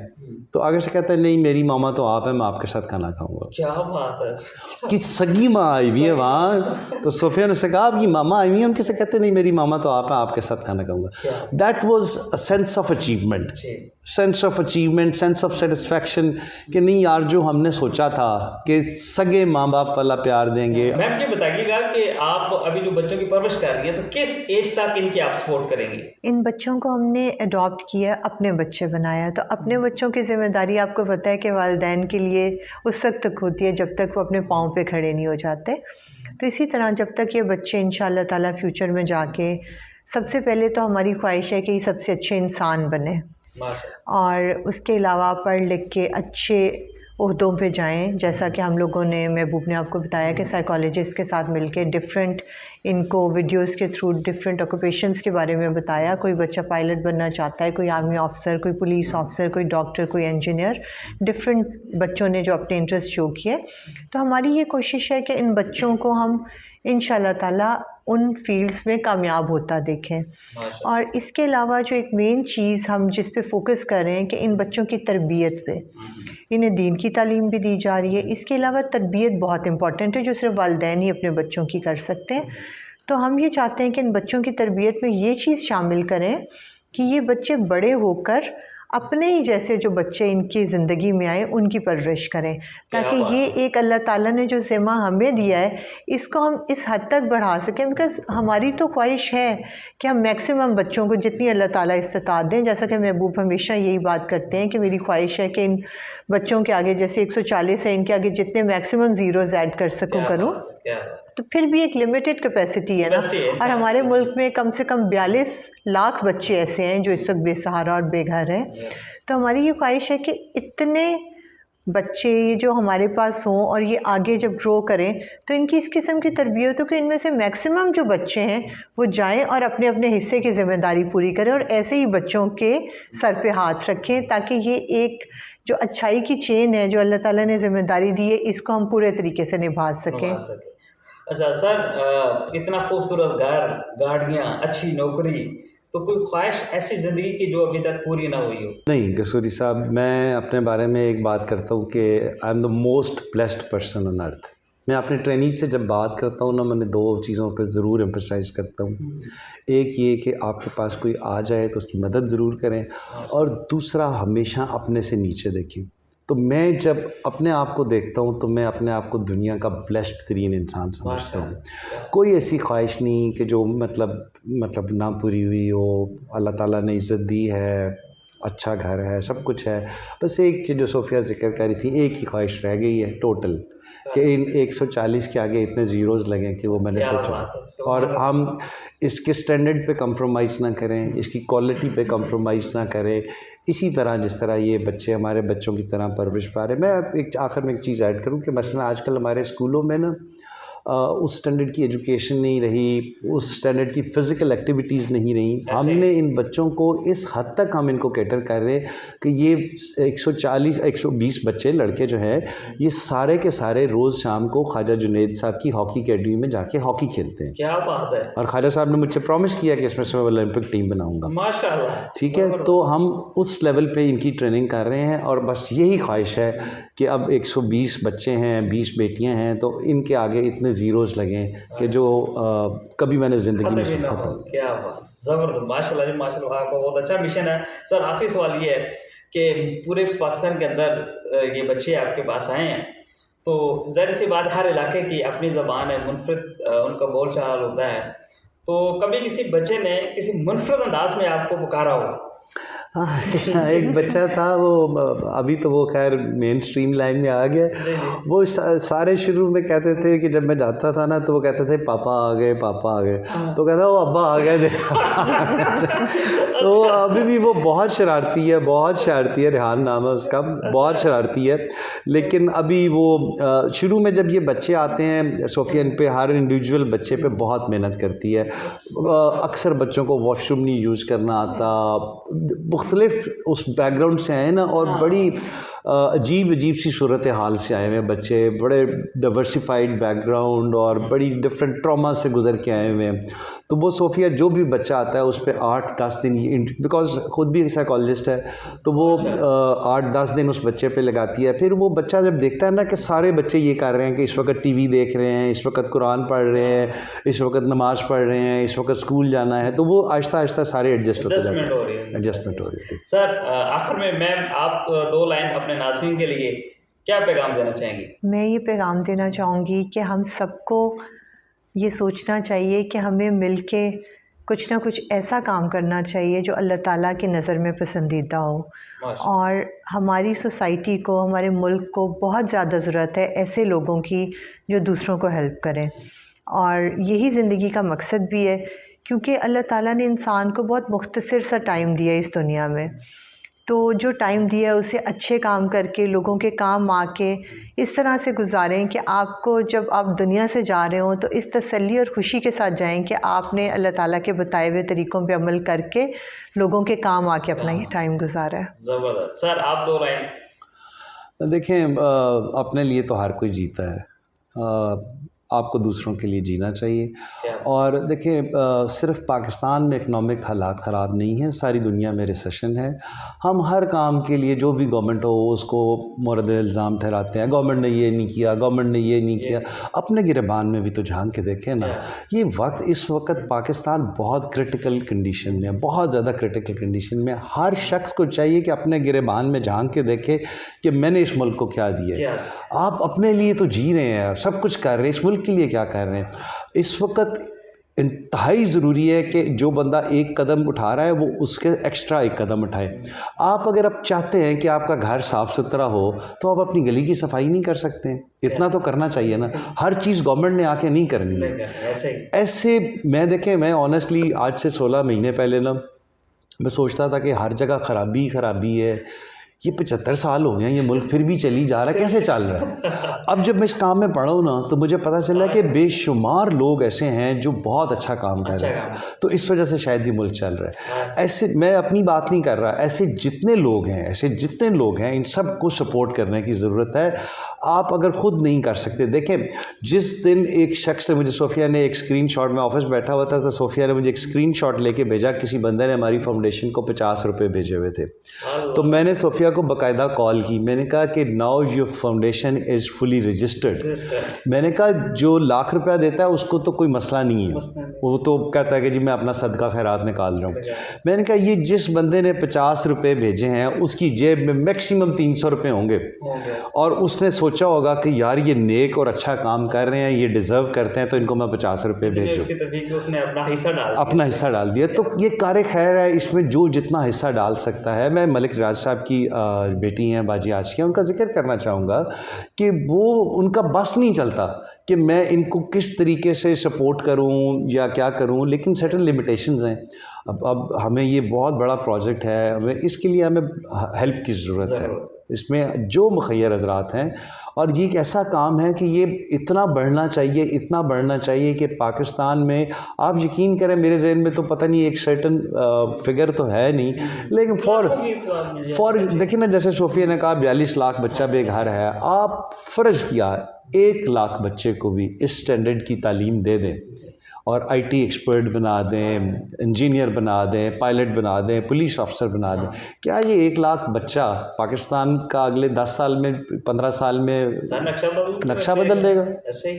Speaker 1: तो आगे से कहता है नहीं मेरी मामा तो आप है, मैं आपके साथ खाना खाऊंगा।
Speaker 2: क्या बात है।
Speaker 1: उसकी सगी माँ आई हुई है वहाँ, तो सोफिया ने उससे कहा आपकी मामा आई हुई है, उनके से कहते नहीं मेरी मामा तो आप है, आपके साथ खाना खाऊंगा। That was a sense of achievement, sense of achievement, sense of satisfaction कि नहीं यार जो हमने सोचा था कि सगे माँ बाप वाला प्यार देंगे।
Speaker 2: मैम ये बताइएगा कि आप अभी जो बच्चों की परवरिश कर रही है तो किस एज तक इनकी आप सपोर्ट करेंगी?
Speaker 3: इन बच्चों को हमने अडॉप्ट किया, अपने बच्चे बनाया, तो अपने बच्चों की ज़िम्मेदारी आपको पता है कि वालिदैन के लिए उस वक्त तक होती है जब तक वो अपने पाँव पे खड़े नहीं हो जाते। तो इसी तरह जब तक ये बच्चे इंशाअल्लाह ताला फ्यूचर में जाके, सबसे पहले तो हमारी ख्वाहिश है कि ये सबसे अच्छे इंसान बने और उसके अलावा पढ़ लिख के अच्छे ओहदों पे जाएं। जैसा कि हम लोगों ने, महबूब ने आपको बताया कि साइकोलॉजिस्ट के साथ मिलके डिफरेंट इनको वीडियोस के थ्रू डिफरेंट ऑक्यूपेशंस के बारे में बताया। कोई बच्चा पायलट बनना चाहता है, कोई आर्मी ऑफिसर, कोई पुलिस ऑफिसर, कोई डॉक्टर, कोई इंजीनियर, डिफरेंट बच्चों ने जो अपने इंटरेस्ट शो किए। तो हमारी ये कोशिश है कि इन बच्चों को हम इंशाअल्लाह ताला उन फील्ड्स में कामयाब होता देखें। और इसके अलावा जो एक मेन चीज़ हम जिस पे फोकस कर रहे हैं कि इन बच्चों की तरबियत पे, इन्हें दीन की तालीम भी दी जा रही है। इसके अलावा तरबियत बहुत इंपॉर्टेंट है जो सिर्फ वालिदैन ही अपने बच्चों की कर सकते हैं। तो हम ये चाहते हैं कि इन बच्चों की तरबियत में ये चीज़ शामिल करें कि ये बच्चे बड़े होकर अपने ही जैसे जो बच्चे इनकी ज़िंदगी में आए उनकी परवरिश करें, ताकि ये एक अल्लाह ताला ने जो ज़िम्मा हमें दिया है इसको हम इस हद तक बढ़ा सकें। बिकॉज़ हमारी तो ख्वाहिश है कि हम मैक्सिमम बच्चों को जितनी अल्लाह ताला इस्तिताअत दें। जैसा कि महबूब हमेशा यही बात करते हैं कि मेरी ख्वाहिश है कि इन बच्चों के आगे जैसे 140 है, इनके आगे जितने मैक्सिमम ज़ीरोज़ ऐड कर सकूँ करूँ। तो फिर भी एक लिमिटेड कैपेसिटी है ना, और हमारे मुल्क में कम से कम 42 लाख बच्चे ऐसे हैं जो इस वक्त बेसहारा और बेघर हैं। तो हमारी ये ख्वाहिश है कि इतने बच्चे ये जो हमारे पास हों और ये आगे जब ग्रो करें तो इनकी इस किस्म की तरबियत हो कि इनमें से मैक्सिमम जो बच्चे हैं वो जाएं और अपने अपने हिस्से की ज़िम्मेदारी पूरी करें और ऐसे ही बच्चों के सर पे हाथ रखें, ताकि ये एक जो अच्छाई की चेन है जो अल्लाह ताला ने ज़िम्मेदारी दी है इसको हम पूरे तरीके से निभा सकें।
Speaker 2: अच्छा सर, इतना खूबसूरत घर, गाड़ियाँ, अच्छी नौकरी, तो कोई ख्वाहिश ऐसी ज़िंदगी की जो अभी तक पूरी ना हुई हो?
Speaker 1: नहीं कसूरी साहब, मैं अपने बारे में एक बात करता हूँ कि I am the most blessed person on earth. मैं अपने ट्रेनिंग से जब बात करता हूँ ना, मैंने 2 चीज़ों पर ज़रूर एम्फसाइज करता हूँ। एक ये कि आपके पास कोई आ जाए तो उसकी मदद ज़रूर करें, और दूसरा हमेशा अपने से नीचे देखें। तो मैं जब अपने आप को देखता हूँ तो मैं अपने आप को दुनिया का ब्लेस्ड तरीन इंसान समझता हूँ। कोई ऐसी ख्वाहिश नहीं कि जो मतलब ना पूरी हुई हो। अल्लाह ताला ने इज़्ज़त दी है, अच्छा घर है, सब कुछ है। बस एक चीज़ जो सोफिया ज़िक्र कर रही थी, एक ही ख्वाहिश रह गई है टोटल, कि इन 140 के आगे इतने ज़ीरोज़ लगें कि वो मैंने सोचा। और हम इसके स्टैंडर्ड पे कंप्रोमाइज़ ना करें, इसकी क्वालिटी पे कंप्रोमाइज़ ना करें। इसी तरह जिस तरह ये बच्चे हमारे बच्चों की तरह परवरिश पा रहे। मैं एक आखिर में एक चीज़ ऐड करूँ कि मसलन आजकल हमारे स्कूलों में ना उस स्टैंडर्ड की एजुकेशन नहीं रही, उस स्टैंडर्ड की फ़िज़िकल एक्टिविटीज़ नहीं रही। हमने इन बच्चों को इस हद तक हम इनको कैटर कर रहे हैं कि ये 120 बच्चे लड़के जो हैं, ये सारे के सारे रोज़ शाम को ख्वाजा जुनैद साहब की हॉकी अकेडमी में जाके हॉकी खेलते हैं।
Speaker 2: क्या बात है।
Speaker 1: और ख्वाजा साहब ने मुझसे प्रॉमिस किया कि इसमें से मैं ओलंपिक टीम बनाऊँगा।
Speaker 2: माशाल्लाह।
Speaker 1: ठीक है, तो हम उस लेवल पे इनकी ट्रेनिंग कर रहे हैं, और बस यही ख्वाहिश है कि अब 120 बच्चे हैं, 20 बेटियां हैं, तो इनके आगे इतने ज़ीरोज़ लगें कि जो कभी मैंने ज़िंदगी में सीखा था।
Speaker 2: क्या बात, ज़बरदस्त, माशाल्लाह जी माशाल्लाह, आपका बहुत अच्छा मिशन है। सर आखिरी सवाल ये है कि पूरे पाकिस्तान के अंदर ये बच्चे आपके पास आए हैं, तो ज़ाहिर सी बात हर इलाके की अपनी ज़बान है, मुनफरद उनका बोल चाल होता है। तो कभी किसी बच्चे ने किसी मुनफरद अंदाज में आपको पुकारा हो?
Speaker 1: हाँ, एक बच्चा था, वो अभी तो वो खैर मेन स्ट्रीम लाइन में आ गया। वो सारे शुरू में कहते थे कि जब मैं जाता था ना तो वो कहते थे पापा आ गए, पापा आ गए। तो कहता वो अब्बा आ गए। तो अभी भी वो बहुत शरारती है, बहुत शरारती है। रेहान नाम है उसका, बहुत शरारती है। लेकिन अभी वो शुरू में जब ये बच्चे आते हैं, सोफिया इन पे हर इंडिविजुअल बच्चे पे बहुत मेहनत करती है। अक्सर बच्चों को वॉशरूम नहीं यूज़ करना आता, मुख्तलिफ उस बैकग्राउंड से आए ना, और बड़ी अजीब अजीब सी सूरत हाल से आए हुए हैं बच्चे, बड़े डाइवर्सिफाइड बैकग्राउंड और बड़ी डिफरेंट ट्रॉमा से गुजर के आए हुए हैं। तो वो सोफ़िया जो भी बच्चा आता है उस पर 8-10 दिन, बिकॉज ख़ुद भी साइकोलॉजिस्ट है, तो वो 8-10 दिन उस बच्चे पे लगाती है। फिर वो बच्चा जब देखता है ना कि सारे बच्चे ये कर रहे हैं कि इस वक्त टीवी देख रहे हैं, इस वक्त कुरान पढ़ रहे हैं, इस वक्त नमाज़ पढ़ रहे हैं, इस वक्त स्कूल जाना है, तो वो आहिस्ता आहिस्ता सारे एडजस्ट होते जाते हैं, एडजस्टमेंट हो रही है।
Speaker 2: सर आखिर में मैम आप 2 लाइन अपने नाज़रीन के लिए क्या पैगाम देना चाहेंगी?
Speaker 3: मैं ये पैगाम देना चाहूँगी कि हम सबको ये सोचना चाहिए कि हमें मिलके कुछ ना कुछ ऐसा काम करना चाहिए जो अल्लाह ताला की नज़र में पसंदीदा हो। और हमारी सोसाइटी को, हमारे मुल्क को बहुत ज़्यादा ज़रूरत है ऐसे लोगों की जो दूसरों को हेल्प करें, और यही ज़िंदगी का मकसद भी है, क्योंकि अल्लाह ताला ने इंसान को बहुत मुख्तसर सा टाइम दिया इस दुनिया में। तो जो टाइम दिया है उसे अच्छे काम करके, लोगों के काम आके इस तरह से गुजारें कि आपको जब आप दुनिया से जा रहे हो तो इस तसल्ली और ख़ुशी के साथ जाएं कि आपने अल्लाह ताला के बताए हुए तरीक़ों पे अमल करके लोगों के काम आके अपना ये टाइम गुजारा है।
Speaker 2: ज़बरदस्त। सर आप 2 लाइन।
Speaker 1: देखें, अपने लिए तो हर कोई जीता है, आपको दूसरों के लिए जीना चाहिए। और देखिए, सिर्फ पाकिस्तान में इकनॉमिक हालात ख़राब नहीं हैं, सारी दुनिया में रिसेशन है। हम हर काम के लिए जो भी गवर्नमेंट हो उसको मोरद इल्ज़ाम ठहराते हैं, गवर्नमेंट ने ये नहीं किया, गवर्नमेंट ने ये नहीं किया। अपने गिरबान में भी तो झांक के देखें ना। ये वक्त, इस वक्त पाकिस्तान बहुत क्रिटिकल कंडीशन में है, बहुत ज़्यादा क्रिटिकल कंडीशन में। हर शख्स को चाहिए कि अपने गिरबान में झांक के देखे कि मैंने इस मुल्क को क्या दिया है। आप अपने लिए तो जी रहे हैं, सब कुछ कर रहे हैं, इस मुल्क के लिए क्या कर रहे हैं। इस वक्त इंतहाई ज़रूरी है कि जो बंदा एक कदम उठा रहा है वो उसके एक्स्ट्रा एक कदम उठाए। आप अगर आप चाहते हैं कि आपका घर साफ़ सुथरा हो तो आप अपनी गली की सफाई नहीं कर सकते? इतना तो करना चाहिए ना। हर चीज़ गवर्नमेंट ने आके नहीं करनी है। ऐसे मैं देखें, मैं ऑनेस्टली आज से 16 महीने पहले ना मैं सोचता था कि हर जगह खराबी खराबी है, ये 75 साल हो गए हैं, ये मुल्क फिर भी चली जा रहा है, कैसे चल रहा है। अब जब मैं इस काम में पढ़ा हूँ ना तो मुझे पता चला कि बेशुमार लोग ऐसे हैं जो बहुत अच्छा काम कर रहे हैं, तो इस वजह से शायद ये मुल्क चल रहा है। ऐसे मैं अपनी बात नहीं कर रहा, ऐसे जितने लोग हैं इन सब को सपोर्ट करने की ज़रूरत है। आप अगर ख़ुद नहीं कर सकते, देखें जिस दिन एक शख्स ने मुझे, सोफ़िया ने एक स्क्रीनशॉट, में ऑफिस बैठा हुआ था तो सोफ़िया ने मुझे एक स्क्रीनशॉट लेके भेजा, किसी बंदे ने हमारी फाउंडेशन को 50 रुपये भेजे हुए थे। तो मैंने सोफ़िया को बाकायदा कॉल की, मैंने कहा कि now your foundation is fully registered. मैंने कहा जो लाख रुपया देता है उसको तो कोई मसला नहीं है, वो तो कहता है कि जी मैं अपना सदका खैरात निकाल रहा हूँ। मैंने कहा ये जिस बंदे ने 50 रुपये भेजे हैं उसकी जेब में मैक्सिमम 300 रुपये होंगे, और उसने सोचा होगा कि यार ये नेक और अच्छा काम कर रहे हैं, ये डिज़र्व करते हैं, तो इनको मैं 50 रुपये भेजूँ।
Speaker 2: उसने
Speaker 1: अपना हिस्सा डाल दिया। तो ये कार खैर है, इसमें जो जितना हिस्सा डाल सकता है। मैं मलिक राज साहब की बेटी हैं बाजी आशिया, उनका जिक्र करना चाहूँगा कि वो, उनका बस नहीं चलता कि मैं इनको किस तरीके से सपोर्ट करूँ या क्या करूँ, लेकिन सर्टेन लिमिटेशंस हैं। अब हमें ये बहुत बड़ा प्रोजेक्ट है, हमें इसके लिए हमें हेल्प की ज़रूरत है, इसमें जो मुखय्यर हज़रात हैं। और ये एक ऐसा काम है कि ये इतना बढ़ना चाहिए कि पाकिस्तान में, आप यकीन करें मेरे जहन में तो पता नहीं एक सर्टन फिगर तो है नहीं, लेकिन फॉर देखिए ना, जैसे सोफ़िया ने कहा 42 लाख बच्चा बेघर है, आप फ़र्ज़ किया 1 लाख बच्चे को भी इस स्टैंडर्ड की तालीम दे दें और IT एक्सपर्ट बना दें, इंजीनियर बना दें, पायलट बना दें, पुलिस ऑफिसर बना दें, क्या ये 1 लाख बच्चा पाकिस्तान का अगले 10 साल में, 15 साल में नक्शा बदल देगा?
Speaker 2: ऐसे ही,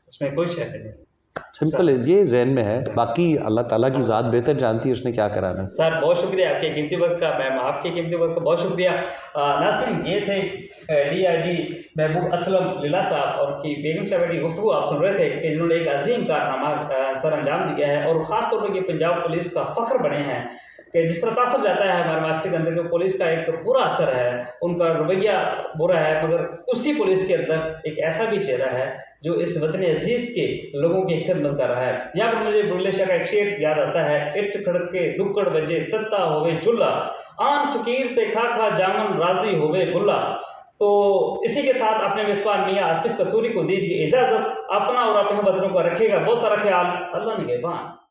Speaker 2: इसमें कोई शक नहीं।
Speaker 1: सिंपल है, ये जहन में है, बाकी अल्लाह ताला की ज़ात बेहतर जानती है उसने क्या कराना।
Speaker 2: सर बहुत शुक्रिया आपके कीमती वक्त का, मैम आपके कीमती वक्त का बहुत शुक्रिया। नाज़रीन ये थे DIG महबूब असलम लीला साहब और की बेगम साहब की गुफ्तगू आप सुन रहे थे कि जिन्होंने एक अजीम कारनामा सर अंजाम दिया है और ख़ास तौर पर ये पंजाब पुलिस का फ़ख्र बने हैं कि जिस तरह तासर जाता है हमारे मास्टर के अंदर कि पुलिस का एक बुरा असर है, उनका रवैया बुरा है, मगर उसी पुलिस के अंदर एक ऐसा भी चेहरा है जो इस वतन अजीज़ के लोगों की खिदमत कर रहा है। यहाँ पर मुझे बुल्ले शाह का एक शेर याद आता है, इट खड़के दुक्कड़ बजे तत्ता होवे चुल्ला, आन फकीर ते खा खा जामन राजी होवे बुल्ला। तो इसी के साथ अपने मेज़बान मियाँ आसिफ कसूरी को दीजिए इजाज़त। अपना और अपने वतनों का रखिएगा बहुत सारा ख्याल। अल्लाह निगहबान।